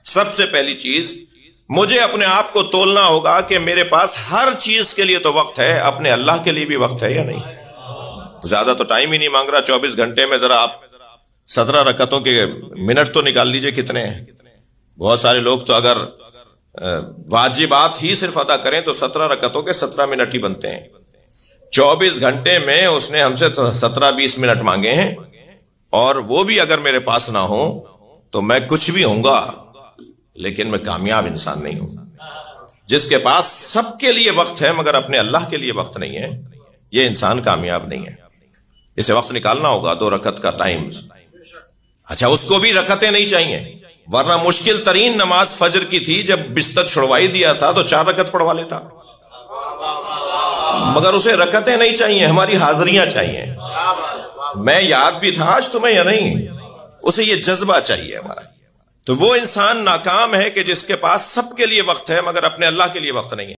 سب سے پہلی چیز مجھے اپنے آپ کو تولنا ہوگا کہ میرے پاس ہر چیز کے لیے تو وقت ہے، اپنے اللہ کے لیے بھی وقت ہے یا نہیں؟ زیادہ تو ٹائم ہی نہیں مانگ رہا 24 گھنٹے میں، ذرا آپ 17 رکعتوں کے منٹ تو نکال لیجئے کتنے ہیں۔ بہت سارے لوگ تو اگر واجبات ہی صرف ادا کریں تو 17 رکعتوں کے 17 منٹ ہی بنتے ہیں۔ 24 گھنٹے میں اس نے ہم سے 17-20 منٹ مانگے ہیں، اور وہ بھی اگر میرے پاس نہ ہو تو میں کچھ بھی ہوں گا لیکن میں کامیاب انسان نہیں ہوں۔ جس کے پاس سب کے لیے وقت ہے مگر اپنے اللہ کے لیے وقت نہیں ہے، یہ انسان کامیاب نہیں ہے۔ اسے وقت نکالنا ہوگا 2 رکعت کا ٹائم۔ اچھا، اس کو بھی رکعتیں نہیں چاہیے، ورنہ مشکل ترین نماز فجر کی تھی، جب بستر چھڑوائی دیا تھا تو 4 رکعت پڑھوا لیتا، مگر اسے رکعتیں نہیں چاہیے، ہماری حاضریاں چاہیے۔ میں یاد بھی تھا آج تمہیں یا نہیں، اسے یہ جذبہ چاہیے ہمارا۔ تو وہ انسان ناکام ہے کہ جس کے پاس سب کے لیے وقت ہے مگر اپنے اللہ کے لیے وقت نہیں ہے۔